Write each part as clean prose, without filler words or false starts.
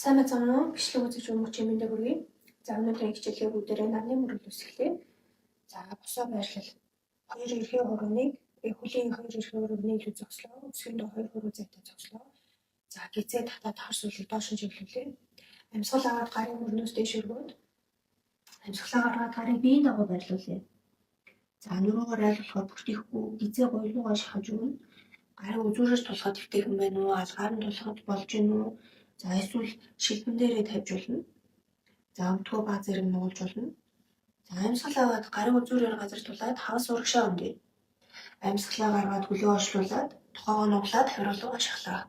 Сайн байна уу? Бичлэг үзэж өмөрч юмдаа хүргэе. За өнөөдрийн хичээлийн бүгдээрээ нарны мөрөл үсгэлээ. За босоо байрлал. Хоёр эрхээ хурууны хөлийн хоёр эрхээ хурууны илүү зогслоо. Үсгэндээ хоёр хуруу зайтай зогслоо. За гизээ татаад харс үлээ доош нь чиглүүлээ. Амьсгал аваад гарын мөрнөөс дэш өргөөд амьсгалаа гаргаад гарыг биеийн дагуу байрлуулъя. За нуруугаар айлуулахаар бүртгэхгүй гизээ гоёлуугаа шахаж өгнө. Гарын үзүүрээс тулахад өвтөх юм байна уу? Алгаар нь тулахад болж гин үү? За эсвэл шилбэн дээрээ тавьж болно. За өвдгөө баа зэрэг нуулж болно. За амьсгал аваад гарын үзүүрээр газар тулаад хагас урагшаа өндөе. Амьсгалаа гаргаад хөлөө ошлуулад тухайгаа нуглаад хариулуугаа шахлаа.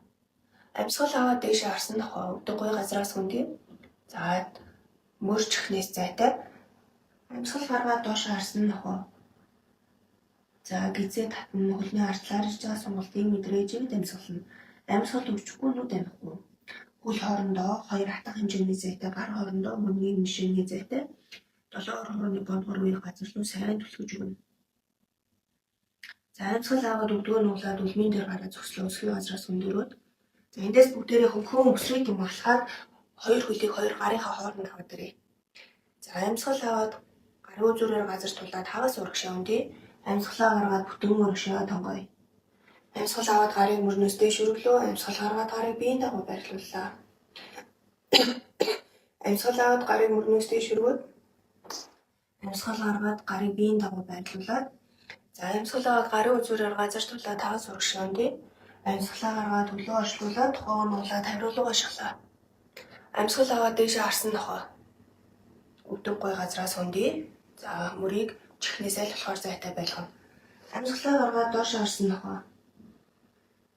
Амьсгал аваад дээшээ харсан нохоо өвдөг гой газраас өндөе. За мөр чихнээс зайтай. Амьсгал гаргаад доош харсан нохоо. За гизээ татна хөлний артлаар ирж байгаа сонголтын мэдрээжийг дамжуулна. Амьсгал өвчгүй нүд амихгүй. Хөл хоорондоо хоёр хатах хэмжээний зайтай, гар хоорондоо мөнгөний мишэний зайтай 7 хурууны бондгор үеийг газар руу сайн түлхэж өгнө. За амьсгал аваад өвдгөө нуулаад үлмийн дээр гараа зөкслөө өсгөө газраас өндөрөөд. За эндээс бүгдээрээ хөнхөн өсрийг юм болохоор хоёр хөлийг хоёр гарынхаа хооронд аваад ирээ. За амьсгал аваад гарын үзүүрээр газар тулаад хагас урагшаа өндөе. Амьсгалаа гаргаад бүтэн урагшаа тонгоё. Амьсгал аваад гарын мөрнөөс дэш өргөлөө. Амьсгал гаргаад гарыг биеийн дагуу байрлууллаа. Амьсгал аваад гарын мөрнөөс дэш өргөөд амьсгал гаргаад гарыг биеийн дагуу байрлуулад. За амьсгал аваад гарын үзүүрээр газар тулаад хагас урагшаа өндөе. Амьсгалаа гаргаад хөлөө ошлуулаад тухайгаа нуулаад хариулуугаа шахлаа. Амьсгал аваад дээшээ харсан нохоо өвдөг гой газраас өндөе. За мөрийг чихнээс аль болохоор зайтай байлгана. Амьсгалаа гаргаад доош харсан нохоо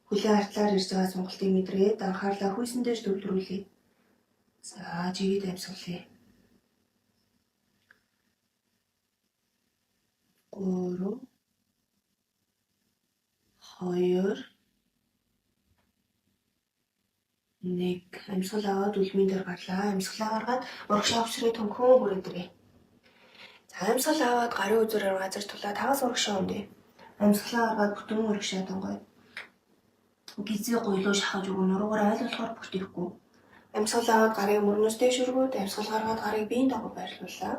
хөлийн артлаар ирж байгаа сонголтыг мэдрээд анхаарлаа хүйсэн дээр төвлөрүүлье. За жигэд амьсгалъя. 3 2 1 амьсгал аваад үлмийн дээр гарлаа. Амьсгалаа гаргаад урагшаа өвсрээ төнхөө хүрээд ирээ. За амьсгал аваад гарын үзүүрээр газар тулаад хагас урагшаа өндөе. Амьсгалаа гаргаад бүтэн урагшаа тонгоё. Гизээ гоёлоо шахаж өгнө. Нуруугаар айлуулахаар бүртгэхгүй. Амьсгал аваад гарын мөрнөөс дэш өргөөд амьсгал гаргаад гарыг биеийн дагуу байрлууллаа.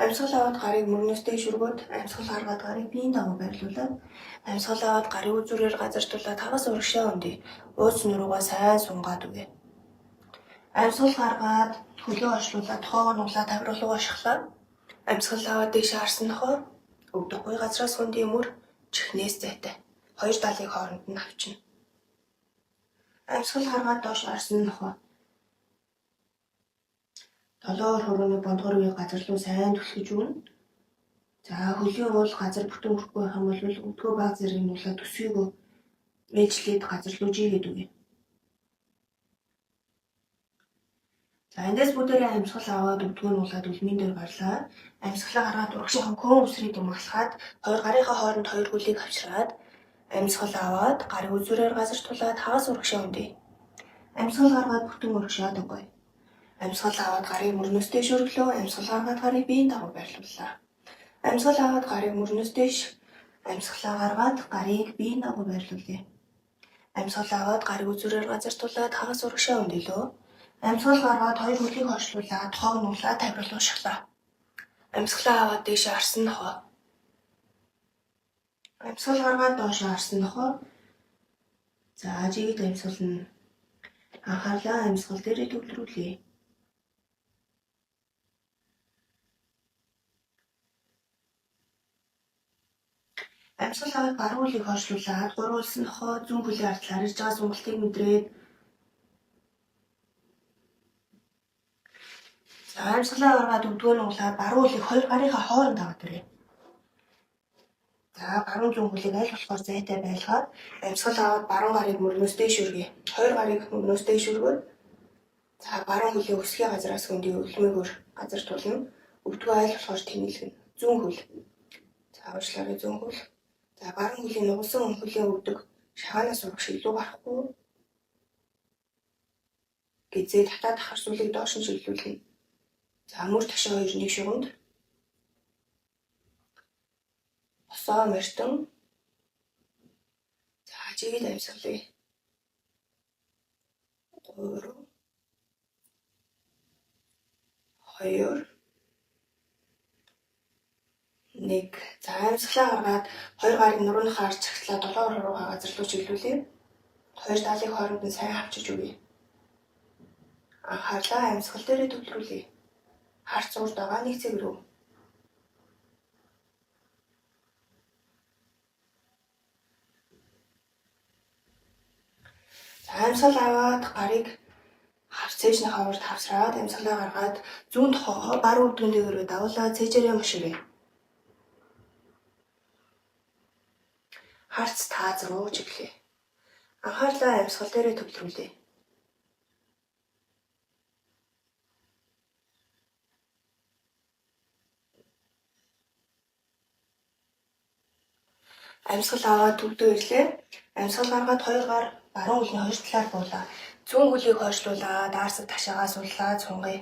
Амьсгал аваад гарыг мөрнөөс дэш өргөөд амьсгал гаргаад гарыг биеийн дагуу байрлуулаад амьсгал аваад гарын үзүүрээр газар тулаад хагас урагшаа өндөе. Ууц нуруугаа сайн сунгаад өгье. Амьсгал гаргаад хөлөө ошлуулаад тухайгаа нуглаад тавируулуугаа шахлаа. Амьсгал аваад дэшээ харсан нохоо өвдөг гой газраас өндөе мөр чихнээс зайтай. Хоёр далыг хооронд нь авчна. Амьсгал гаргаад доош харсан нохоо 7 хурууны бондгор үеийг газар руу сайн түлхэж өгнө. За хөлийн уул газар бүтэн өрөхгүй байх юм бол өвдгөө баг зэрэг нуулаад төсвийгөө ээжлээд газар руу жигээд өгье. За эндээс бүгдээрээ амьсгал аваад өвдгөө нуулаад үлмийн дээр гарлаа. Амьсгалаа гаргаад урагшаа хөнхөн өсрийг юмгалахад хоёр гарынхаа хооронд хоёр хөлийг авчираад амьсгал аваад гарын үзүүрээр газар тулаад хагас урагшаа өндөе. Амьсгал гаргаад бүтэн урагшаа тонгоё. Амьсгал аваад гарын мөрнөөс дэш өргөлөө. Амьсгал гаргаад гарыг биеийн дагуу байрлууллаа. Амьсгал аваад гарын мөрнөөс дэш амьсгалаа гаргаад гарыг биеийн дагуу байрлуулъя. Амьсгал аваад гарын үзүүрээр газар тулаад хагас урагшаа өндөөлөө. Амьсгал гаргаад хоёр хөлийг хошлуулаад тухайг нуулаад тавируулуу шахлаа. Амьсгалаа аваад дээшээ харсан нохоо. Амьсгал гаргаад доош харсан нохоо. За жигэд амьсгална. Анхаарлаа амьсгал дээрээ төвлөрүүлье. Амьсгал аваад баруун хөлийг хошлуулаад гурвуулсан нохоо зүүн хөлийн артлаар ирж байгаа сонголтыг мэдрээд за амьсгалаа гаргаад өвдгөө нуулаад баруун хөлийг хоёр гарынхаа хооронд аваад ирээ. За баруун зүүн хөлийг аль болохоор зайтай байлгаад амьсгал аваад баруун гарыг мөрнөөс дэш өргөе. Хоёр гарыг мөрнөөс дэш өргөөд за баруун хөлийн өсгий газраас өндөе үлмээгөр газар тулна. Өвдгөө аль болохоор тэнэлгэнэ. Зүүн хөл. За уучлаарай зүүн хөл. За баруун хөлийн нугалсан хөлийн өвдөг шахаанаас урагш илүү гарахгүй. Гизээ татаад харс үлийг доош нь чиглүүлнэ. За мөр ташаа хоёр нэг шугамд босоо мартан за жигэд амьсгалъя. 3 2 1. За амьсгалаа гаргаад 2 гарыг нуруунд харж цагтлаа 7 руугаа газар руу чиглүүлээ. 2 талын хооронд нь сайн авчиж өгье. Анхаарлаа амьсгал дээрээ төвлөрүүлье. Харц урд байгаа нэг цэг рүү. Амьсгал аваад гарыг цээжнийхээ урд хавсраад амьсгалаа гаргаад зүүн тохоо бар үрдгэн дээгүүрээ давуулаад цээжээрээ мушгив. Харц тааз руу чиглэе. Анхаарлаа амьсгал дээрээ төвлөрүүлье. Амьсгал аваад төвдөө ирлээ. Амьсгал гаргаад 2 гар баруун үлний хоёр талаар буулаа. Зүүн хөлийг хойшлуулаад арсаг ташаагаа суллаад сунгая.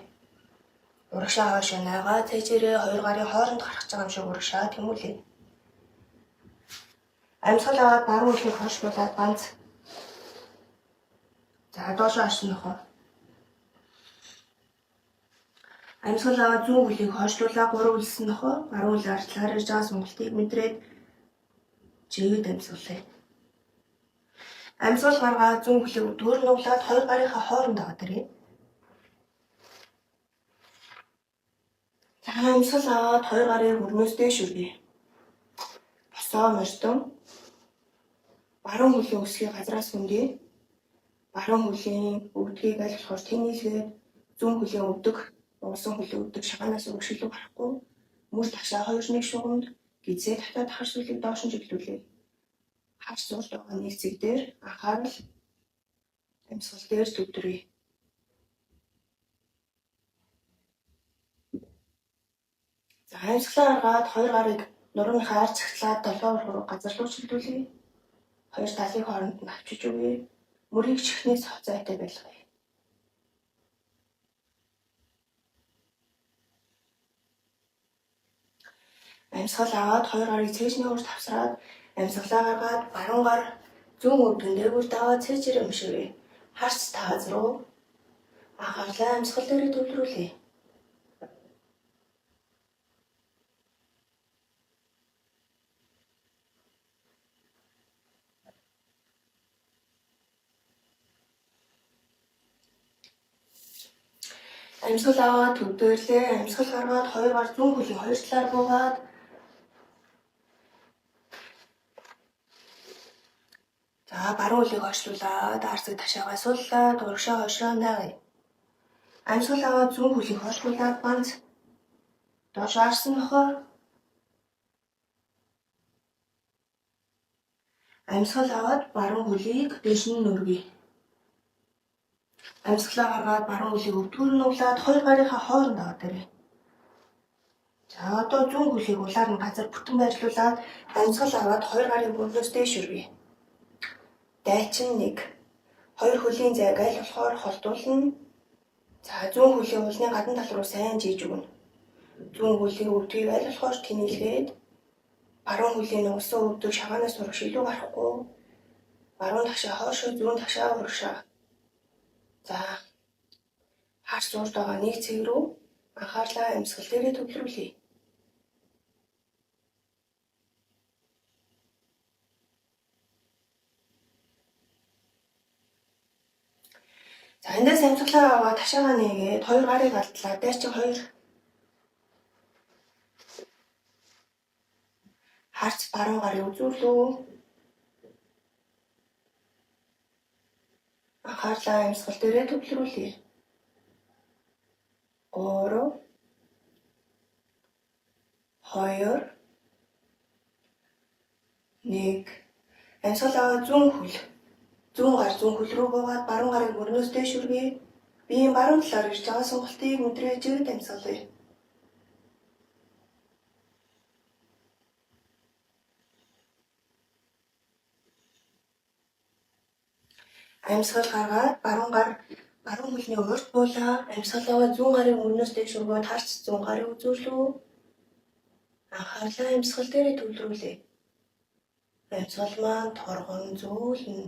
Урагшаа хойшоо найгаа цээжээрээ 2 гарын хооронд гарах байгаа юм шиг урагшаа тэмүүлээ. Амьсгал аваад баруун үлийг хойшлуулаад ганц. За доошоо харсан нөхөө. Амьсгал аваад зүүн хөлийг хойшлуулаад 3 үлсэн нөхөө. Баруун үл артлаар ирж байгаа сонголтыг мэдрээд чигэд амьсгалаа. Амьсгал гаргаад зүүн хөлийг дөр нуглаад 2 гарынхаа хооронд аваад ирээ. За амьсгал аваад 2 гарын хөрнөөс дээш үргэе. Босоо морьтон. Баруун хөлийн өсгийг газраас хөндөе. Баруун хөлийн өвдгийг аль болохоор тэнийлгээд зүүн хөлийн өвдөг, усан хөлийн өвдөг шагаанаас өргөшлөв гарахгүй. Мөр ташаа 2-1 шугамд гизээ татаад хар сүлийг доош нь чиглүүлээ. Хар сурд байгаа нэг цэг дээр анхаарал амьсгал дээр төвлөрье. За амьсгалаа гаргаад 2 гарыг нурууны хаар цагтлаад 7 руу газар руу чиглүүлье. 2 талын хооронд нь авчиж өгье. Мөрийг чихнээс хоцойтой байлгая. Амьсгал аваад 2 гарыг цээжний урд тавсраад амьсгалаа гаргаад баруун гар зүүн өвдгөн дээгүүр даваа цээжээрээ мушгив. Харц тааз руу анхаарлаа амьсгал дээрээ төвлөрүүлье. Амьсгал аваад төвдөөрлээ. Амьсгал гаргаад 2 гар зүүн хөлийн хоёр талаар буугаад за баруун хөлийг хойшлуулаад арсыг ташаагаа суллаад урагшаа хойшоо найгая. Амьсгал аваад зүүн хөлийг хойшлуулаад ганц доош арсан нөхөө. Амьсгал аваад баруун хөлийг дээш нь нүргэе. Амьсгалаа гаргаад баруун хөлийг өвдгөр нуглаад 2 гарынхаа хооронд аваад ирээ. За одоо зүүн хөлийг улаар нь газар бүтэн байрлуулад амьсгал аваад 2 гарын мөрнөөс дээш үргэе. Дайчин 1. 2 хөлийн зайг аль болохоор холдуулна. За зүүн хөлийн улны гадна тал руу сайн жийж өгнө. Зүүн хөлийн өвдгийг аль болохоор тэнийлгээд баруун хөлийн усан өвдөг шагаанаас урагш илүү гарахгүй. Баруун ташаа хоошоо зүүн ташаа урагшаа. За харц урд байгаа нэг цэг рүү анхаарлаа амьсгал дээрээ төвлөрүүлье. За эндээс амьсгалаа аваад ташаагаа нээгээд 2 гарыг алдлаа. Дайчин 2. Харц баруун гарыг үзүүлв. Анхаарлаа амьсгал дээрээ төвлөрүүлье. 3 2 1. Амьсгал аваад зүүн хөл. Зүүн гар зүүн хөл рүү буугаад баруун гарыг мөрнөөс дээш үргэе. Биеийн баруун талаар ирж байгаа сонголтыг мэдрээж жигд амьсгалъя. Амьсгал гаргаад баруун хөлний урд буулаа. Амьсгал аваад зүүн гарын мөрнөөс дээш өргөөд харц зүүн гарыг үзүүлв. Анхаарлаа амьсгал дээрээ төвлөрүүлье. Амьсгал маань торгон зөөлнө.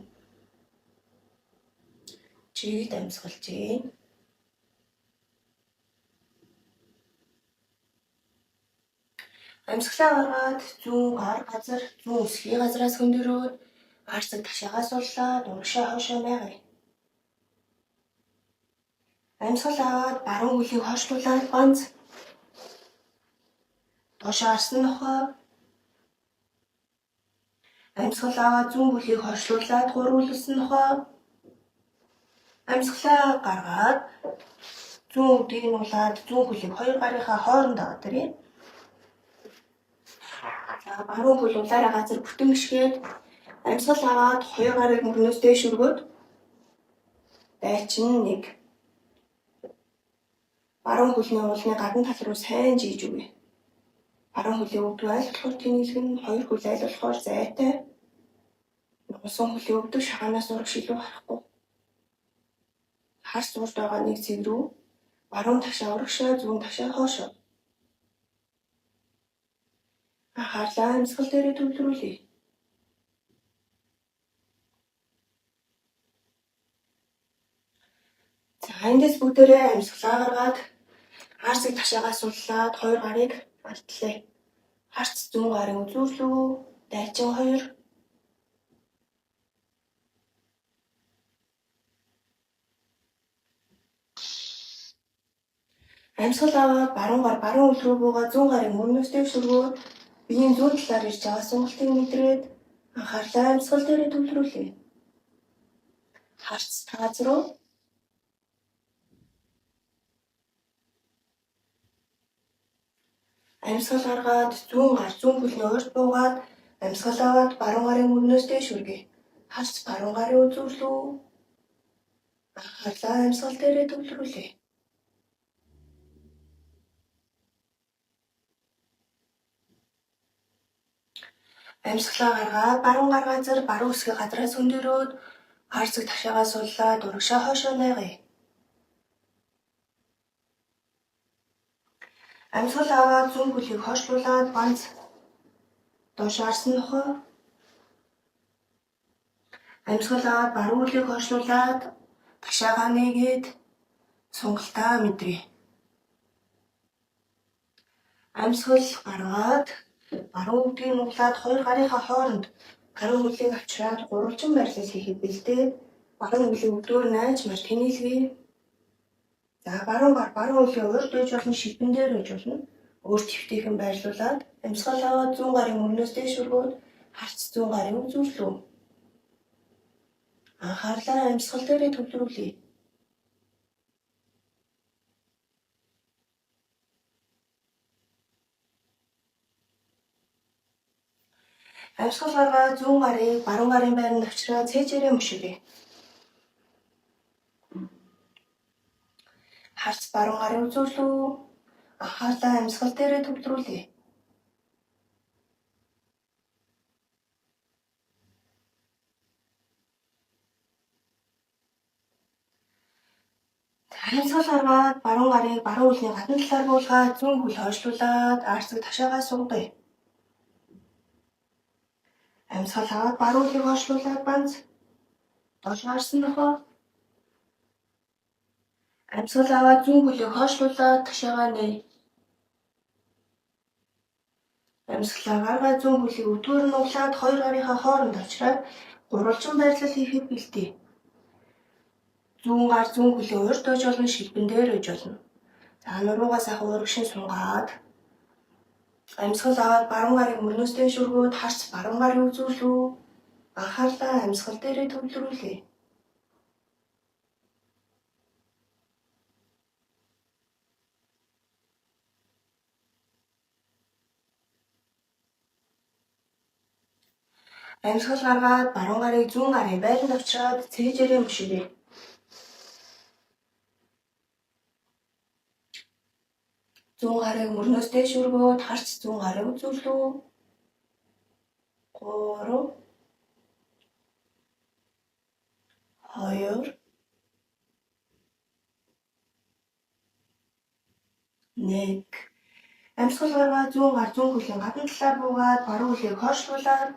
Чигд амьсгалжээ. Амьсгалаа гаргаад зүүн гар газар зүүн өсгий газраас хөндөрөөд арцаг ташаагаас суулаад урагшаа хоошоо байгая. Амьсгал аваад баруун хөлийг хойшлуулаад ганц доошоо арсан нохой. Амьсгал аваад зүүн хөлийг хойшлуулаад гурвуулсан нохой. Амьсгалаа гаргаад зүүн өдийг нь улаад зүүн хөлийг хоёр гарынхаа хооронд аваадэрье. За баруун хөл улаараа газар бүтэн гიშгээд амьсгал аваад хоёр гарыг мөрнөөс дээш өргөөд дайчин 1. Баруун хөлний уулны гадна тал руу сайн жийж өгье. Баруун хөлийг өвдөг айл болохоор тэнийсг нь хоёр хөл айл болохоор зайтай. Усан хөлийг өвдөг шагаанаас урагш илүү харахгүй. Харс урд байгаа нэг цэг рүү баруун ташаа урагшаа зүүн ташаа хоошоо. Анхаарлаа амьсгал дээрээ төвлөрүүлье. За эндээс бүгдээрээ амьсгалаа гаргаад харцыг ташаагаас суулаад хоёр гарыг алтлаа. Харц зүүн гарын үзүүрлүү дайчин 2. Амьсгал аваад баруун гар баруун хөл рүү буугаад зүүн гарын мөрнөөс дээш өргөөд биеийн зүүн талаар ирж байгаа сонголтыг мэдрээд анхаарлаа амьсгал дээрээ төвлөрүүлье. Харц таз руу амьсгал гаргаад зүүн гар зүүн хөлний урд буугаад амьсгал аваад баруун гарын мөрнөөс дээш өргөе. Харц баруун гарын үзүүрлүү анхаарлаа амьсгал дээрээ төвлөрүүлье. Амьсгалаа гаргаад баруун гар газар баруун өсгий гадраас хөндөрөөд харцаг ташаагаас суулаад урагшаа хоошоо найгая. Амьсгал аваад зүүн хөлийг хойшлуулаад ганц доошоо арсан нохой. Амьсгал аваад баруун хөлийг хойшлуулаад ташаагаа нээгээд сонголтоо мэдрээ. Амьсгал гаргаад баруун өвдгийг нь углаад хоёр гарынхаа хооронд баруун хөлийг авчраад гурвалжин байрлал хийхэд бэлдээд баруун хөлийг өвдгөөр найж мар тэнэлгэе. За баруун гар баруун хөлийг урд үйж болно, шилбэн дээр үйж болно. Өөр твтийхэн байрлуулад амьсгал аваад зүүн гарын мөрнөөс дээш өргөөд харц зүүн гарын үзүүрлүү. Анхаарлаа амьсгал дээрээ төвлөрүүлье. Амьсгал гаргаад зүүн гарыг баруун гарын байранд авчраад цээжээрээ мөшгөе. Харц баруун гарын үзүүрлүү анхаарлаа амьсгал дээрээ төвлөрүүлье. Амьсгал гаргаад баруун гарыг баруун хөлний гадна талаар буулгаад зүүн хөл хойшлуулад арцаг ташаагаас сунгая. Амьсгал аваад баруун хөлийг хойшлуулад ганц доошоо арсан нохой. Амьсгал аваад зүүн хөлийг хойшлуулад ташаагаа нээе. Амьсгалаа гаргаад зүүн хөлийг өдгөөр нь углаад хоёр гарынхаа хооронд авчраад гурвалжин байрлал хийхэд бэлдээ. Зүүн гар зүүн хөлийг урд ойж болно, шилбэн дээр ойж болно. За нуруугаа сайхан урагшин сунгаад амьсгал аваад баруун гарын мөрнөөс дээш өргөөд харц баруун гарын үзүүрлүү анхаарлаа амьсгал дээрээ төвлөрүүлье. Амьсгал гаргаад баруун гарыг зүүн гарын байранд авчраад цээжээрээ мөшгөе. Зүүн гарыг мөрнөөс дээш өргөөд харц зүүн гарын үзүүрлүү 3 2 1. Амьсгал гаргаад зүүн гар зүүн хөлийн гадна талаар буугаад баруун хөлийг хойшлуулаад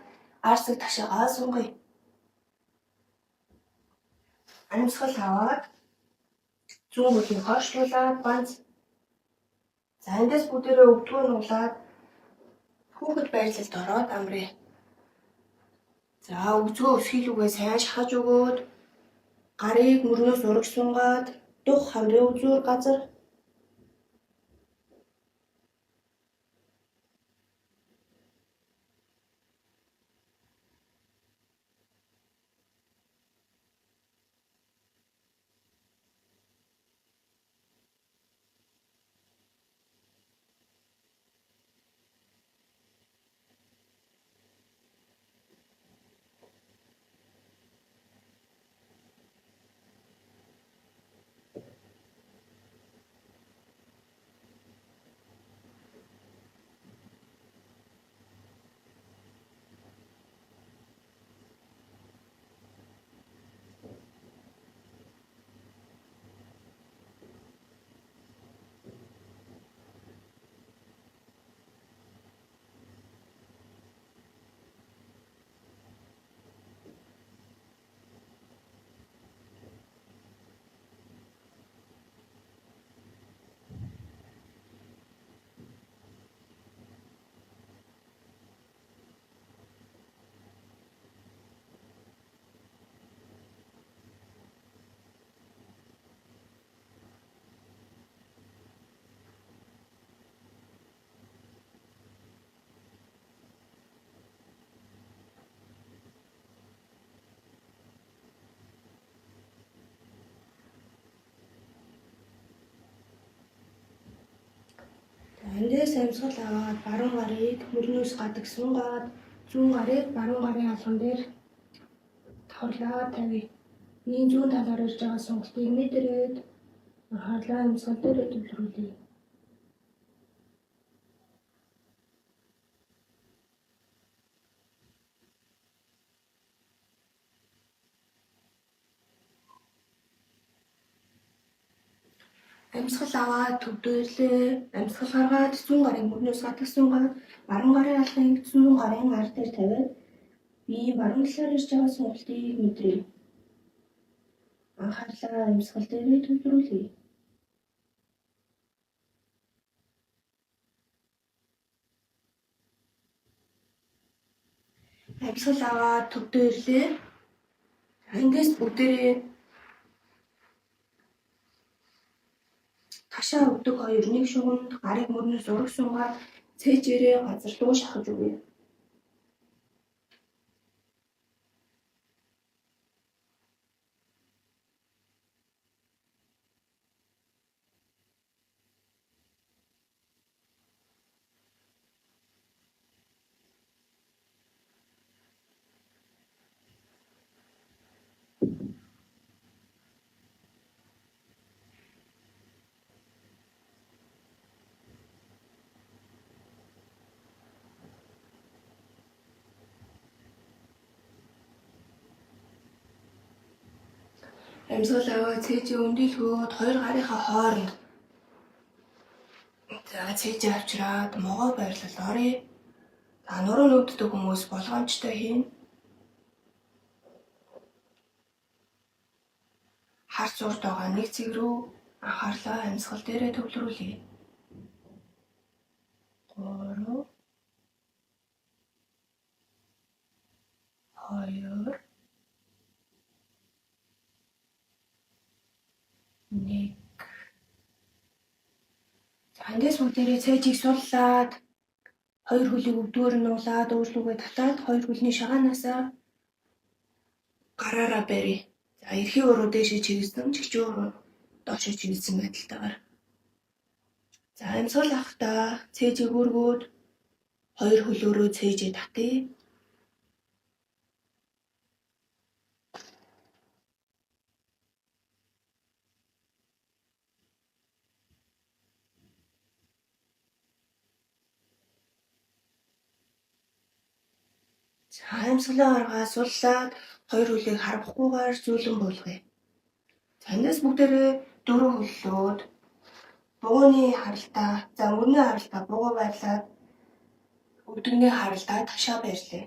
арцаг ташаагаа сунгая. Амьсгал аваад зүүн хөлийг хойшлуулаад ганц. За эндээс бүгдээрээ өвдгөө нь улаад Хүүхэд байрлалд ороод амрыг. За үзгөө өсгийлүүгээ сайн шахаж өгөөд гарыг мөрнөөс урагш сунгаад дух хаврын үзүүр газар эндээс амьсгал аваад баруун гарыг мөрнөөс гадаг сунгаад зүүн гарыг баруун гарын алган дээр тавлаад тавья. Ийм зүүн талаар ирж байгаа сонголтыг мэдрээд анхаарлаа амьсгал дээр төвлөрүүлье. Амьсгал аваад төвдөөрлөө. Амьсгал гаргаад зүүн гарын мөрнөөс гадаг сунгаад баруун гарын алхыг зүүн гарын гар дээр тавиад биеийн баруун талаар ирж байгаа сонголтыг мэдрээ. Анхаарлаа амьсгал дээр төвлөрүүлье. Амьсгал аваад төвдөөрлөө. Эндээс бүгдээрээ ташаа өгдөг хоёр нэг шугамд гарыг мөрнөөс урагш сунгаад цээжээрээ газар руу шахаж өгье. Амьсгал аваад цээжээ өндөөлгөөд хоёр гарынхаа хооронд за цээжээ авчраад могоо байрлал оръё. За нуруу нүддэг хүмүүс болгоомжтой хийн. Харц урд байгаа нэг цэг рүү анхаарлаа амьсгал дээрээ төвлөрүүлье. 3 2 1. За эндээс бүгдээрээ цээжийг суллаад хоёр хөлийг өвдгөр нь уулаад өөрлөгөө татаад хоёр хөлний шагаанасаа гараараа барья. За эрхий уруу дээшээ чиглэсэн, чигчүү уруу доошоо чиглэсэн байдалтайгаар. За амьсгал авахдаа цээжийг өргөөд хоёр хөлөөрөө цээжээ татъя. За амьсгалаа гаргаа суллаад хоёр хөлийг харвахгүйгээр зүүлэн буулгая. За эндээс бүгдээрээ дөрөв хөллөөд бугууны харалтаа, за мөрний харалтаа бугуу байрлаад өдгөний харалтаа ташаа байрлая.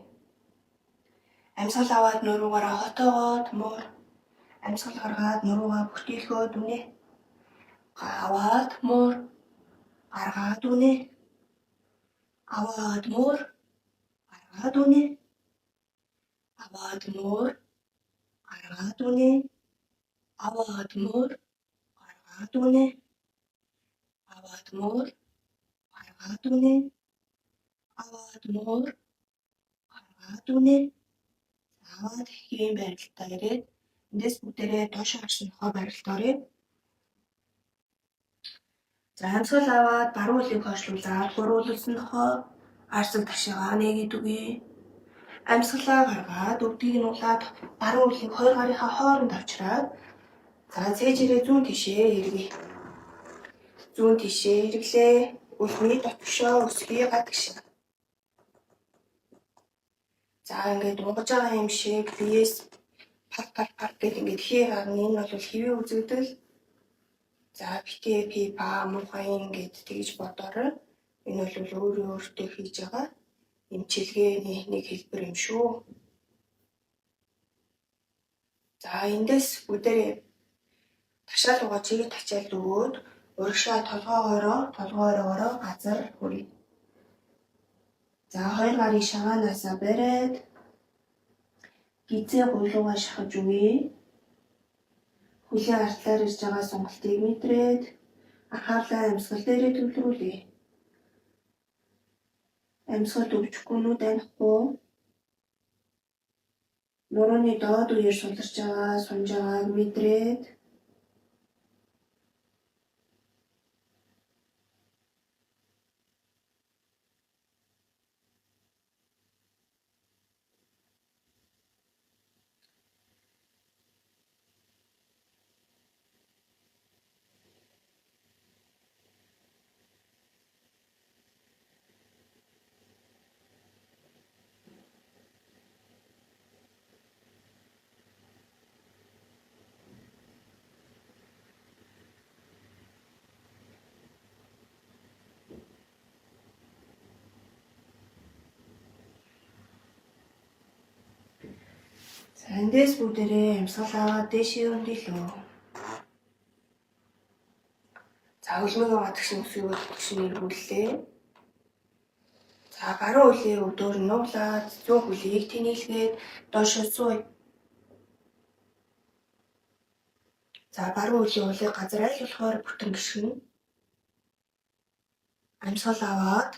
Амьсгал аваад нуруугаараа хотоогоод муур. Амьсгал гаргаад нуруугаа бүртгүүлгөөд үнэ. Аваад муур. Гаргаад үнэ. Аваад мөр гаргаад үнэ. Аваад мөр гаргаад үнэ. Аваад мөр гаргаад үнэ. Аваад мөр гаргаад үнэ. Аваад мөр гаргаад үнэ. Аваад хийм барилтаа ирээд эндээс бүгдээрээ доош харсан нохоо барилт орё. За амьсгал аваад баруун хөлийг хойшлуулаад гурвуулсан нохоо арсаг ташаагаа нэгэд үгүй. Амьсгалаа гаргаад өвдгийг нь улаад баруун хөлийг хоёр гарынхаа хооронд авчираад за цээжээрээ зүүн тишээ эргэе. Зүүн тишээ эргэлээ. Үлмий дотгошоо өсгий гадагшаа. За ингээд унгаж байгаа юм шиг биеэс пар гэж ингээд хий гарна. Энэ бол хэвийн үзэгдэл. За битээ пи па муухай ингээд тэгж бодорой. Энэ бол өөртөө хийж байгаа эмчилгээний нэг хэлбэр юм шүү. За эндээс бүгдээрээ ташаал руугаа чигээ тачаалд өгөөд урагшаа толгоороо газар хүрээ. За хоёр гарын шагаанаасаа бариад гизээ гуйлуугаа шахаж үгүй. Хүлийн артлаар ирж байгаа сонголтыг мэдрээд анхаарлаа амьсгал дээрээ төвлөрүүлээ. Амьсгал өвчгүй нүд анихгүй. Нурууны доод үеэр суларч байгаа сунж байгааг мэдрээд эндээс бүгдээрээ амьсгал аваад дээшээ өндөлөө. За хөлмөөгөө гадагш нь эргүүллээ. За баруун хөлийг өдөр нуулаад зүүн хөлийг тэнэлгээд доошоо сууя. За баруун хөлийн уулыг газар аль болохоор бүтэн гიშгэн. Амьсгал аваад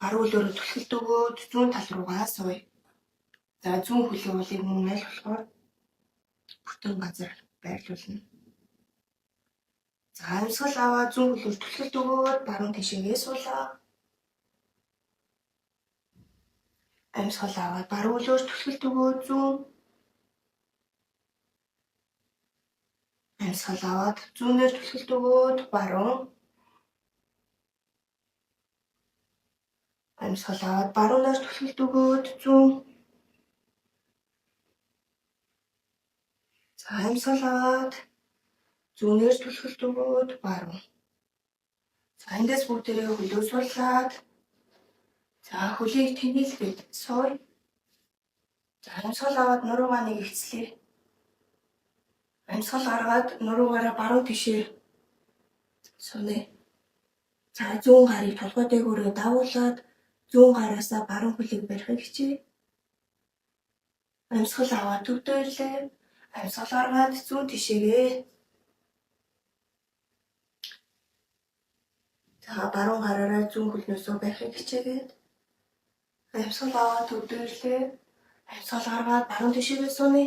баруун хөлөөрөө түлхэлт өгөөд зүүн тал руугаа сууя. За зүүн хөлийн уулыг мөн аль болохоор бүтэн газар байрлуулна. За амьсгал аваад зүүн хөлөөр түлхэлт өгөөд баруун тишээгээ суулаа. Амьсгал аваад баруун хөлөөр түлхэлт өгөөд зүүн. Амьсгал аваад зүүнээр түлхэлт өгөөд баруун. Амьсгал аваад баруунаар түлхэлт өгөөд зүүн. За амьсгал аваад зүүнээр түлхэлт өгөөд баруун. За эндээс бүгдээрээ хөлөө суулгаад за хөлийг тэнэлгээд сууя. За амьсгал аваад нуруугаа нэг эцлэе. Амьсгал гаргаад нуруугаараа баруун тишээ сунэ. За зүүн гарыг толгой дээгүүрээ давуулаад зүүн гараасаа баруун хөлийг барихыг хичээе. Амьсгал аваад төвдөөрлээ. Амьсгал гаргаад зүүн тишээгээ. За баруун гараараа зүүн хөлнөөсөө барихыг хичээгээд амьсгал аваад төвдөөрлээ. Амьсгал гаргаад баруун тишээгээ сунэ.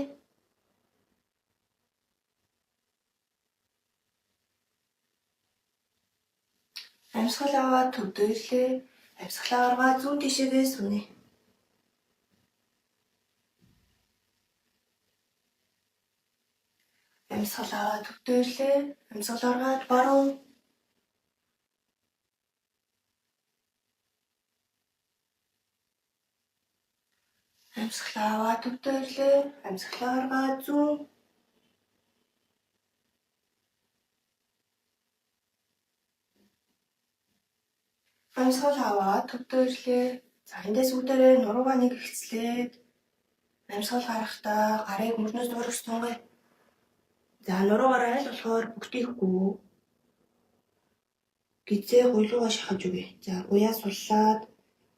Амьсгал аваад төвдөөрлээ. Амьсгалаа гаргаад зүүн тишээгээ сунэ. Амьсгал аваад төвдөөрлээ. Амьсгал гаргаад баруун. Амьсгалаа аваад төвдөөрлээ. Амьсгалаа гаргаад зүүн. Амьсгал аваад төвдөөрлээ. За эндээс бүгдээрээ нуруугаа нэг ихцлээд амьсгал гарахдаа гарыг мөрнөөс дөрөс тунгая. За нуруугаараа аль болохоор бүгдийхгүй. Гизээ гуйлуугаа шахаж үгүй. За уяа суллаад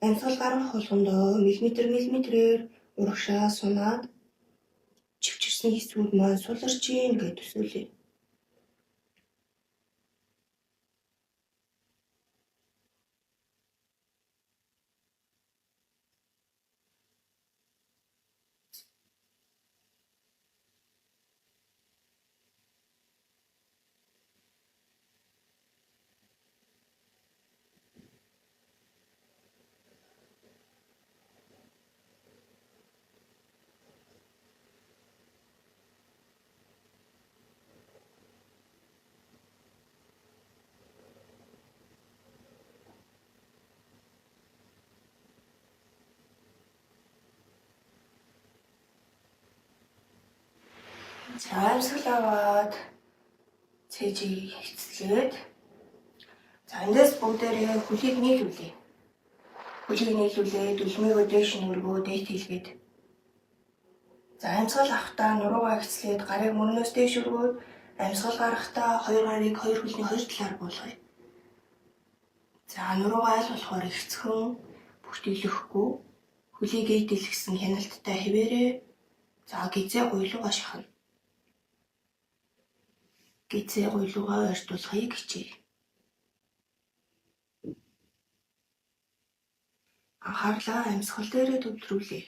Амьсгал гаргах болгондоо миллиметрээр урагшаа сунаад чивчирсэн хэсгүүд маань суларч ийн гэж төсөөлье. За амьсгал аваад цээжийг хэвцлээд за эндээс бүгдээрээ хөлийг нийлүүлье. Хөлийг нийлүүлээд үлмийгөө дээш нүргөө дээт хийлгээд за амьсгал авахдаа нуруугаа хэвцлээд гарыг мөрнөөс дээш өргөөд амьсгал гарахдаа хоёр гарыг хоёр хөлний хоёр талаар буулгая. За нуруугаа аль болохоор ихцхэн бүртгэлэхгүй хөлийг ээдэлгсэн хяналттай хэвээрээ за гизээ гуйлуугаа шахна. Гизээ гуйлуугаа ойртуулахыг хичээе. Анхаарлаа амьсгал дээрээ төвлөрүүлье.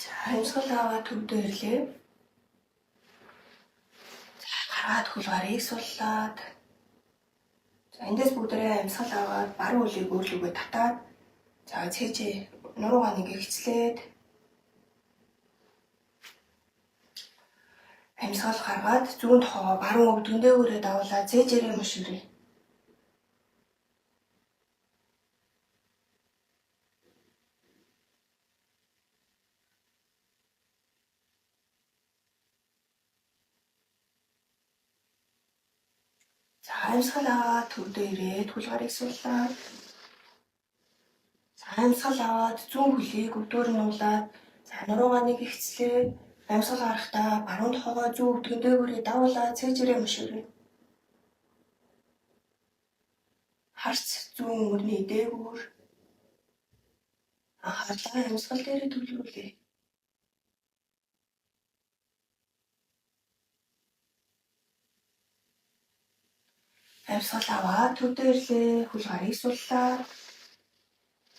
За амьсгал аваад төвдөө ирлээ. За гаргаад хөл гарыг суллаад за эндээс бүгдээрээ амьсгал аваад баруун хөлийг өөрлөгөө татаад за цээжээ нуруугаа нэг ихцлээд амьсгал гаргаад зүүн тохоо баруун өвдгөн дээгүүрээ давуулаад цээжээрээ мушгирье. За амьсгал аваад төвдөө ирээд хөл гарыг суллаад за амьсгал аваад зүүн хөлийг өвдгөр нь уулаад за нуруугаа нэг ихцлээд амьсгал гарахдаа баруун тохоогоо зүүн өвдгөн дээгүүрээ давуулаад цээжээрээ мушгирье. Харц зүүн өвгөний дээгүүр анхаарлаа амьсгал дээрээ төвлөрүүлье. Амьсгал аваад төвдөө ирлээ. Хөл гарыг суллаад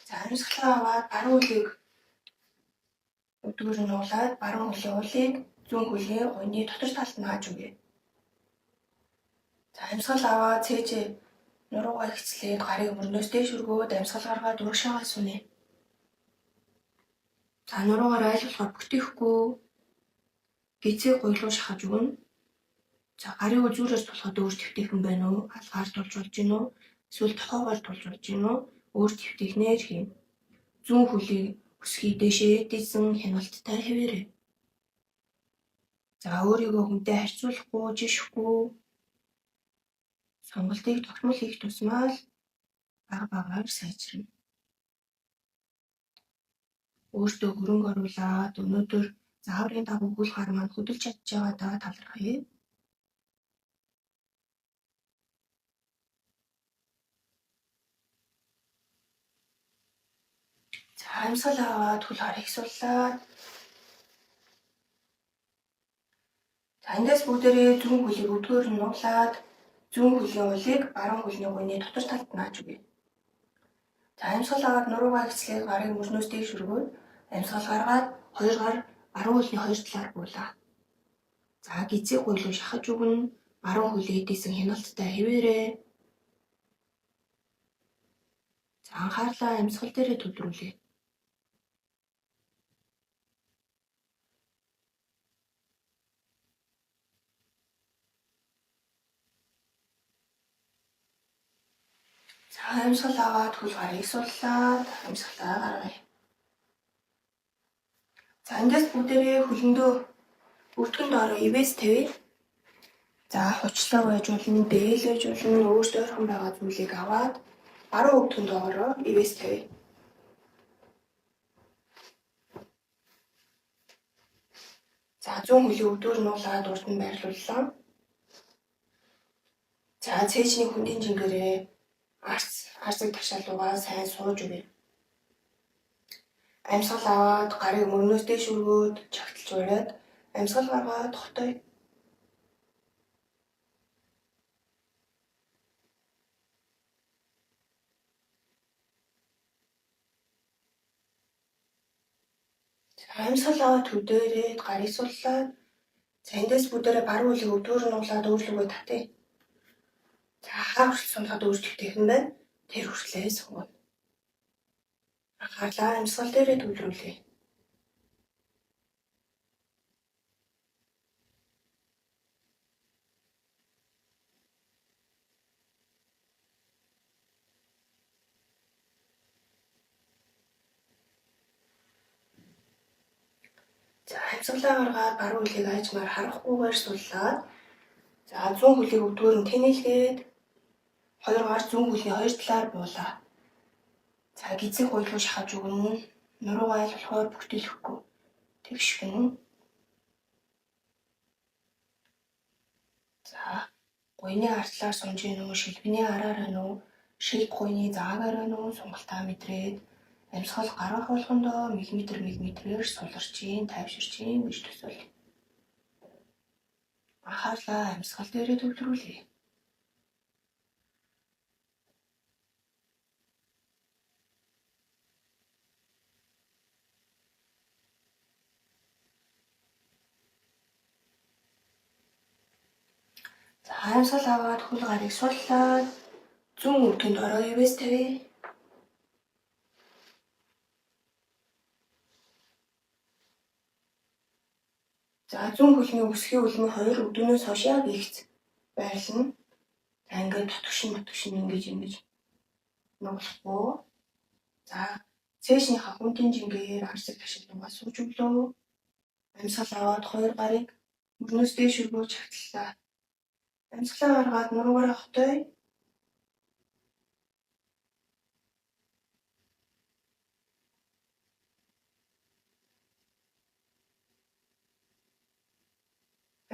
за амьсгалаа аваад баруун хөлийг өвдгөр нь уулаад баруун хөлийн уулыг зүүн хөлийн гуйны дотор талд нь хааж өгье. За амьсгал аваад цээжээ нуруугаа ихцлээд гарыг мөрнөөс дээш өргөөд амьсгал гаргаад урагшаагаа сүнэ. За нуруугаар айл болохоор бүтэхгүй гизээ гуйлуу шахаж өгнө. За гарыг зүүрээс тулахад өөр твтэйхэн байна уу? Алгаар тулж болж гин үү? Эсвэл тохоогоор тулж болж гин үү? Өөр твтэйхнээр хийн. Зүүн хөлийг өсгий дэшээ дийсэн хяналттай хэвээрээ. За өөрийгөө хүнтэй харьцуулахгүй, жишхгүй сонголтыг тогтмол хийх тусмаа л бага багаар сайжирна. Өөртөө хөрөнгө оруулаад өнөөдөр зааврын дагуу үйл гар маань хөдөлж чадж байгаадаа талархъя. За амьсгал аваад хөл гарыг суллаад за эндээс бүгдээрээ зүүн хөлийг өвдгөр нь уулаад зүүн хөлийн уулыг баруун хөлний гуйны дотор талд нь хааж өгье. За амьсгал аваад нуруугаа ихцлээд гарыг мөрнөөс дээш өргөөд амьсгал гаргаад хоёр гар баруун хөлний хоёр талаар буулаа. За гизээ гуйлуу шахаж өгнө. Баруун хөлийг дийсэн хяналттай хэвээрээ. За анхаарлаа амьсгал дээрээ төвлөрүүлье. За амьсгал аваад хөл гарыг суллаад амьсгалаа гаргая. За эндээс бүгдээрээ хөлөндөө өртгөн доороо ивэс тавья. За хучлаа байж болно, дээл байж болно, өөртөө ойрхон байгаа зүйлийг аваад баруун өвдгөн доороо ивэс тавья. За 100 хөлийн өвдөр нуулаад урд нь байрлууллаа. За цээжний хүндийн жингэрээ арцыг ташаалуугаа сайн сууж өгье. Амьсгал аваад гарыг мөрнөөс дэш өргөөд чагталж бариад амьсгал гаргаад хотоё. Амьсгал аваад төдөөрээд гарыг суллаад за эндээс бүгдээрээ баруун хөлийг өвдгөр нуулаад өөрлөгөө татъя. За хаа хүртэл суулгаад өөрчлөлтийнх нь байна. Тэр хүртлээ сууна. Анхаарлаа амьсгал дээрээ төвлөрүүлье. За амьсгалаа гаргаад баруун хөлийг айжмаар харахгүйгээр суллаад за 100 хөлийг өвдгөр нь тэнэлгээд 2 гар 100 хөлний 2 талаар буулаа. За гизэг хуйлуу шахаж өгнө. Нуруу айл болохоор бүхтэлэхгүй. Тэгш гэнэ. За гуйны артлаар сунж гин үү, шилбэний араараа нүү, шилд гуйны заагаараа нүү сунгалтаа мэдрээд амьсгал гаргах болгондоо миллиметрээр суларчин, тайвширчин гэж төсөөлье. Анхаарлаа амьсгал дээрээ төвлөрүүлье. За амьсгал аваад хөл гарыг суллаад 100 өвдгөнд ороо ивэс тавья. За 100 хөлний өсгийн үлмийн 2 өвдгөнөөс хойш яг ихц байрлана. За ингээд дотгошин ингэж нуглахгүй. За цээжний хавхунтын жингээр арцыг ташаалуугаа сууж өглөө. Амьсгал аваад 2 гарыг мөрнөөс дээш өргөө чагтлаа. Амьсгалаа гаргаад нуруугаараа хотоё.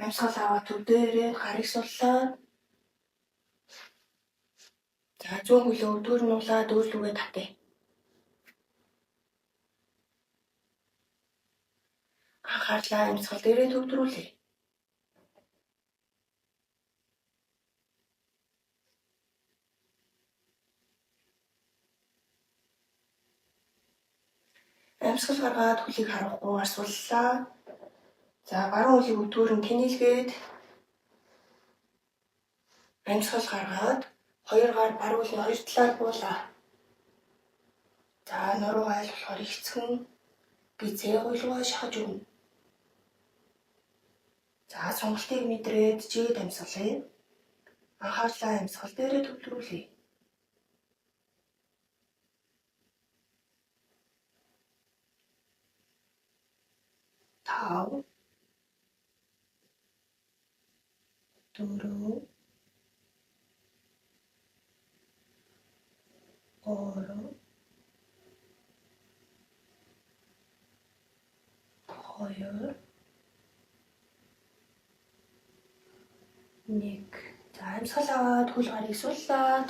Амьсгал аваад төдөөрээ гарыг суллаад за 100 хөлөө өвдгөр нуулаад өөрлөгөө татъя. Анхаарлаа амьсгал дээрээ төвлөрүүлье. Амьсгал гаргаад хөлийг харуулахгүйгээр суллаа. За баруун хөлийг өвдгөр нь тэнэлгээд амьсгал гаргаад 2 гар баруун хөлний 2 талаар буулаа. За нуруу айл болохоор ихцгэн гизээ хуйлуугаа шахаж өгнө. За сунгалтыг мэдрээд жид амьсгалъя. Анхаарлаа амьсгал дээрээ төвлөрүүлье. 5 4 3 2 1. За амьсгал аваад хөл гарыг суллаад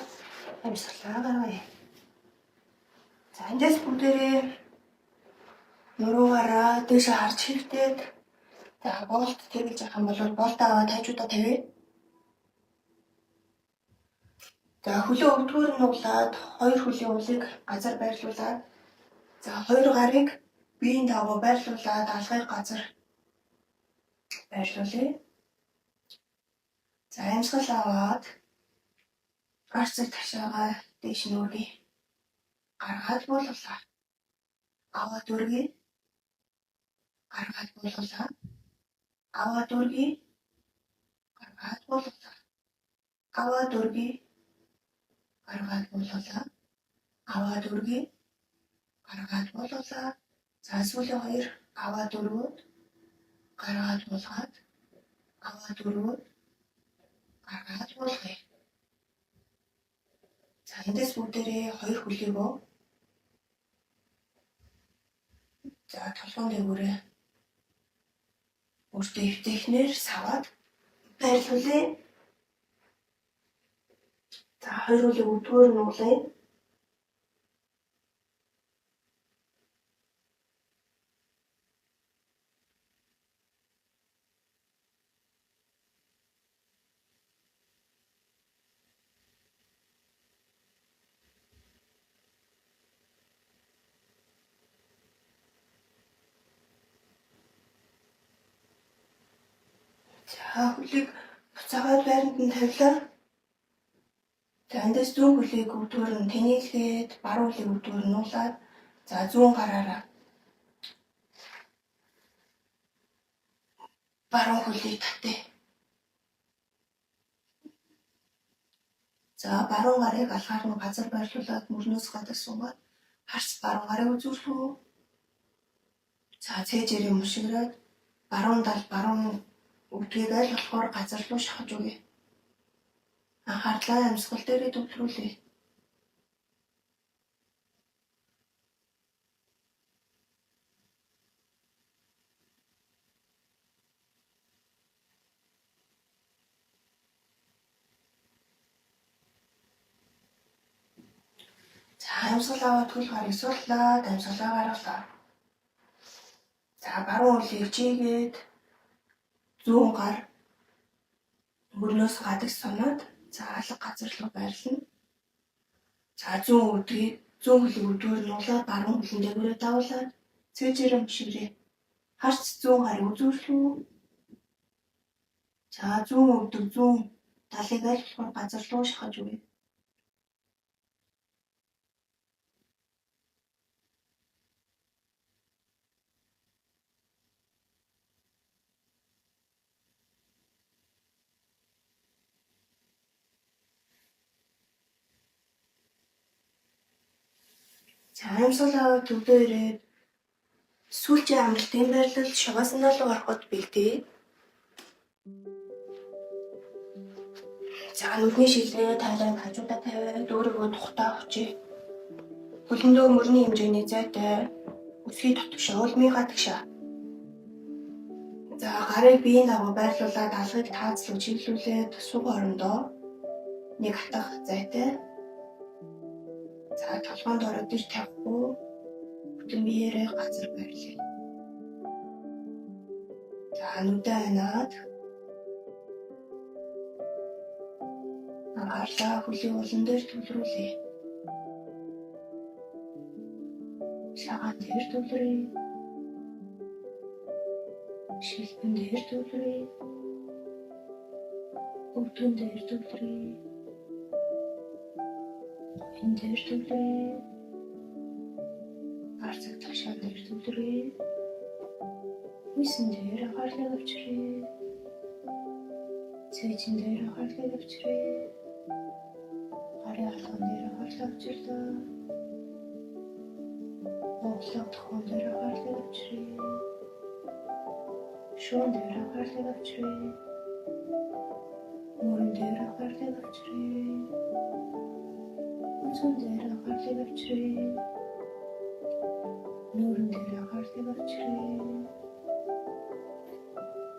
амьсгалаа гаргая. За эндээс бүгдээрээ нуруугаараа дээшээ харж хэвтээд за болт тэгэлж явах юм бол болт аваад хажуудаа тавья. За хөлөө өвдгөр нь нуулаад 2 хөлийн улыг газар байрлуулаад за 2 гарыг биеийн дагуу байрлуулаад алгыг газар байрлуулъя. За амьсгал аваад арцыг ташаагаа дээш нь өргөе. Гаргаад буулгалаа. Аваад өргөе. Гаргаад буулгалаа. Аваад өргөе. Гаргаад буулгалаа. Аваад өргөе. гаргаад буулгалаа. Аваад өргөе. Гаргаад буулгалаа. За сүүлийн 2 аваад өргөөд гаргаад буулгаад аваад өргөөд гаргаад буулгая. За эндээс бүгдээрээ 2 хөлийгөө за толгойн дээгүүрээ өөртөө эвтэхнэр саваад байрлуулъя. За 2 хөлийг өдгөөр нь уулъя. За хөлийг буцаагаад байранд нь тавилаа. За эндээс зүүн хөлийг өдгөөр нь тэнийлгээд баруун хөлийг өдгөөр нь уулаад за зүүн гараараа баруун хөлийг татъя. За баруун гарыг алгаар нь газар байрлуулад мөрнөөс гадаа суугаад харц баруун гарыг үзүүлэх. За цээжээрээ мушиграад баруун тал баруун өвдгийг аль болохоор газар руу шахаж өгье. Анхаарлаа амьсгал дээрээ төвлөрүүлье. За амьсгал аваад хөл гарыг сууллаад амьсгалаа гаргалаа. За баруун хөлийг чийгээд зүүн гар мөрнөөс гадагш сунаад за алга газар руу байрлана. За зүүн хөлийг өдгөөр нь уулаад баруун хөлн дээгүүрээ давуулаад цээжээрээ мушигрээ. Харц зүүн гарыг үзүүлэх. За зүүн өвдөг зүүн талыг аль болохоор газар руу шахаж өгье. За амьсгалаа төвдөө ирээд сүүлчийн амралтын байрлал шавааснаа руу ороход бэлдээ. За нүдний шилгээ тайлан хажуудаа тавиад өөрийгөө тухтаа авчи. Хөлөндөө мөрний хэмжээний зайтай өсгий дотгошоо улмыгаа тагшаа. За гарыг биеийн дагуу байрлуулад алгыг таацлуу чиглүүлээд сууг орондоо нэг хатах зайтай. За толгоонд ороод ир тавихгүй бүтэн биеэрээ газар байрлая. За нүдэ ханаад анхаарлаа хөлийн улан дээр төвлөрүүлье. Шагаан дээр төвлөрье. Шилбэн дээр төвлөрье. Өвдгөн дээр төвлөрье. Энэ дээр төвлөрье. Арцаг тагшаан дээр төвлөрье. Хүйсэн дээр анхаарлаа авчиръя. Цээжин дээр анхаарлаа авчиръя. Гарын алган дээр анхаарлаа авчирлаа. Монголын тохион дээр анхаарлаа авчиръя. Шуун дээр анхаарлаа авчиръя. Мөрөн дээр анхаарлаа авчиръя. Үзүүн дээр анхаарлаа авчиръя. Нүүрэн дээр анхаарлаа авчиръя.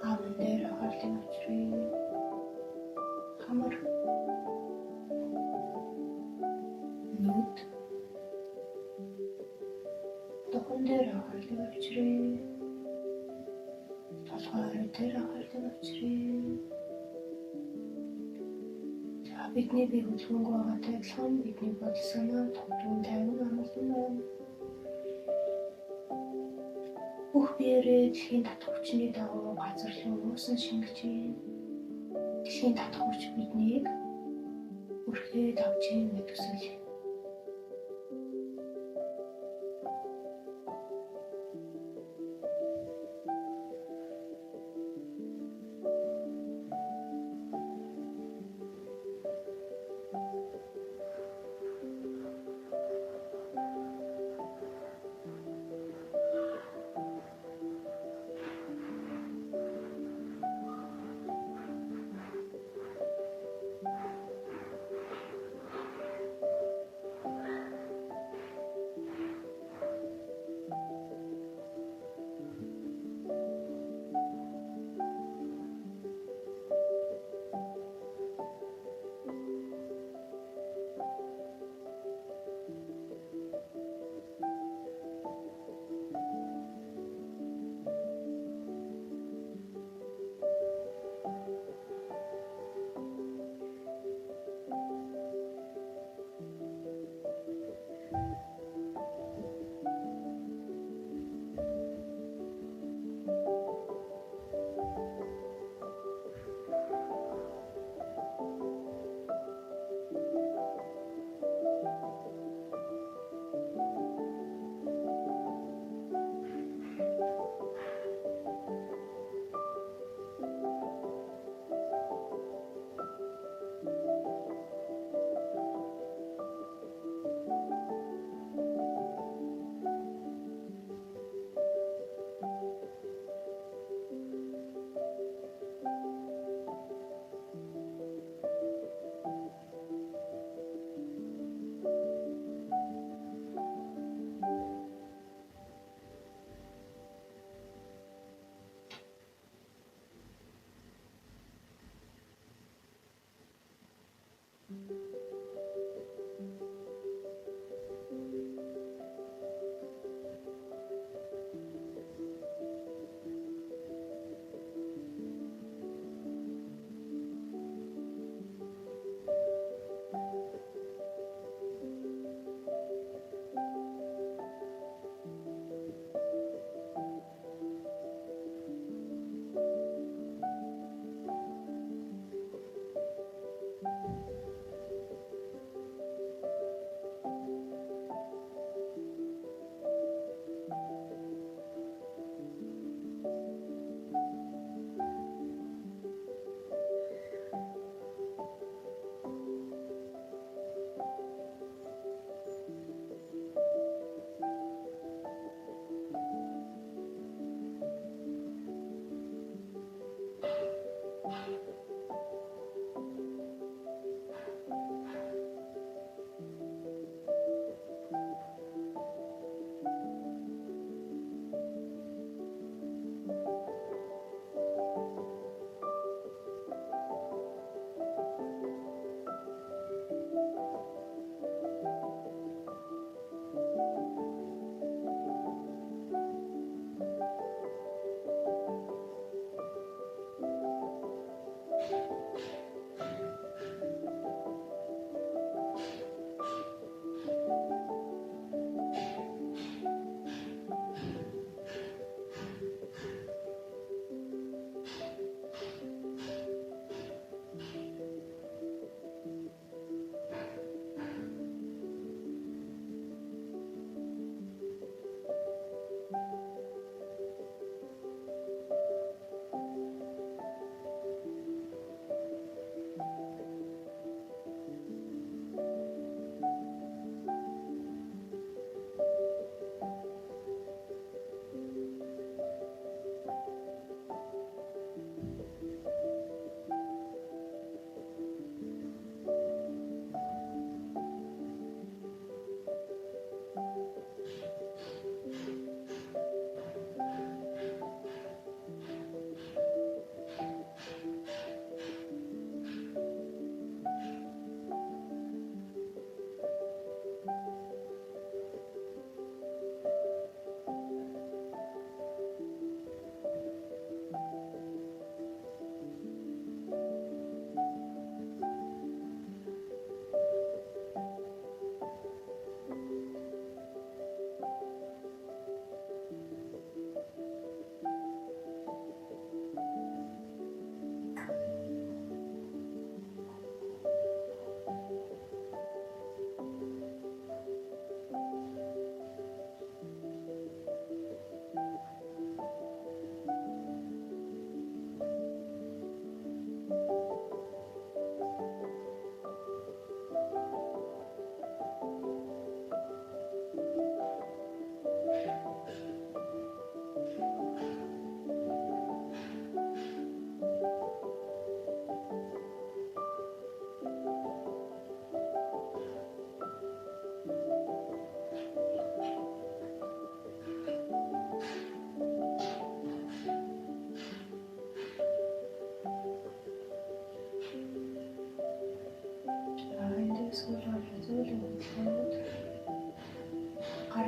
Аман дээр анхаарлаа авчиръя. Хамар нүд тохон дээр анхаарлаа авчиръя. Толгой дээр анхаарлаа авчиръя. За бидний бие хөдөлгөөнгөө байгаатай адилхан бидний бодол санаа тогтвол тайван амгалан байна. Бүх биеэрээ дэлхийн татах хүчний дагуу газар руу нуусан шингэжээ. Дэлхийн татах хүч биднийг үргэлж авч ийм төсөөлье.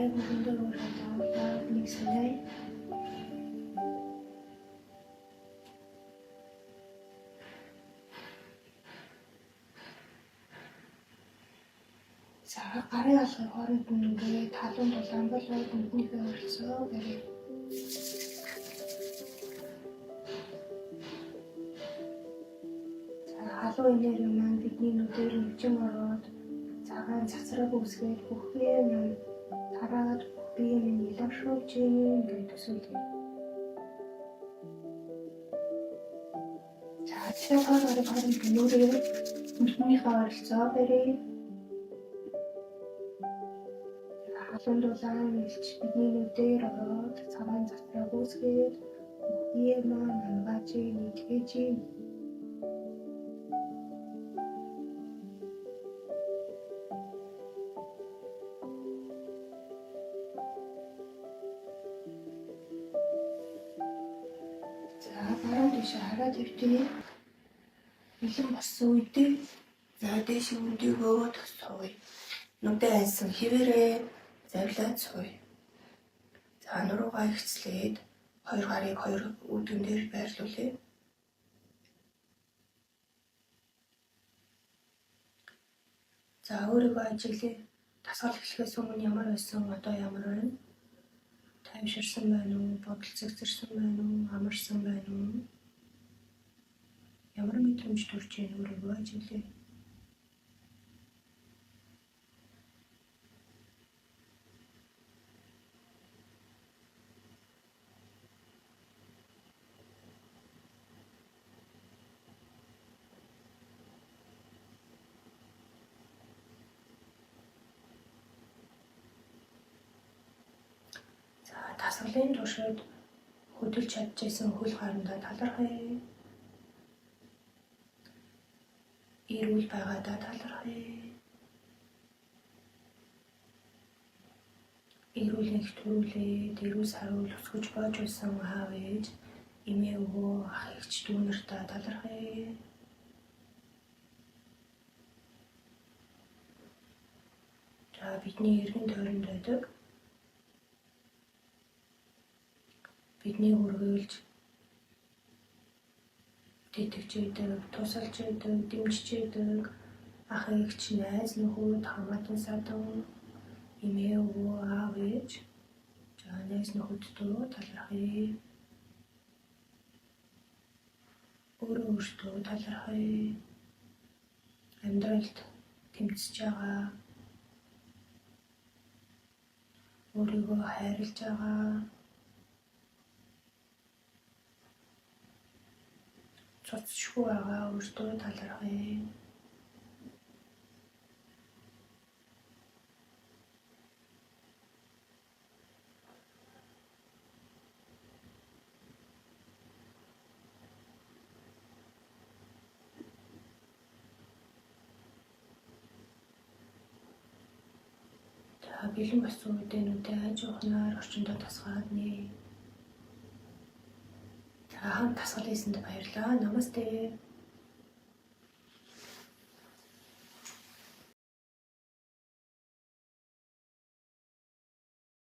аяг мөрөндөө өрөөд авлаа нэг санаа. За гарын алгын хооронд нь ингээд халуун дулаан болоод нүднийхээ оролцоо барив. За халуун энерги маань бидний нүдээр нүжин ороод цагаан цацраг үүсгээд бүх бие маань тараад бүх бие минь илэршүүлж ингээд төсөөлье. За цэцэрлэг хооронд нүрээр нүднийхээ оролцоо барив. Халуун дулаан илч бидний нүдээр ороод цагаан цацраг үүсгээд бие маань ангаж нэгтгэж. За баруун тийш хараад явтыг бэлэн болсон үедээ за дээш өндөгөө тосгоё. Нүдээ айсан хിവэрээ завлаад сууя. За нуруугаа ихцлээд хоёр гарыг хоёр үүдэн дээр байрлуулъя. За өөрийгөө ажиглая. Дасгал эхлэхээс өмнө ямар байсан, одоо ямар байна? Тайвширсан байна уу? Бодолцогцорсон байна уу? Амарсан байна уу? Ямар мэдрэмж төрж ийн өөрийгөө ажиглая. Дасгалын туршид хөдөлж чадчихсан хөл гарандаа талархъя. Эрүүл байгаадаа талархъя. Эрүүл их төрүүлээд эрүүл саруул өсгөж боож байсан аав ээж, эмээ өвөө, ах эгч дүү нартаа талархъя. За бидний эргэн тойронд байдаг бидний үргэлж тэтгэж идэг, тусалж идэг, дэмжиж идэг ах эгч, найз нөхөд, хамаатан садан, эмээ өвөө, аав ээж, за найз нөхөддөө талархъя. Өөртөө талархъя. Амьдралд тэмцэж байгаа, өөрийгөө хайрлаж байгаа, цоцшгүй байгаа өөртөө талархъя. За бэлэн болсон үедээ нүдээ айж ухнаар орчиндөө тасгаад нэ. За хамт тасгал хийсэнд баярлалаа. Намасте.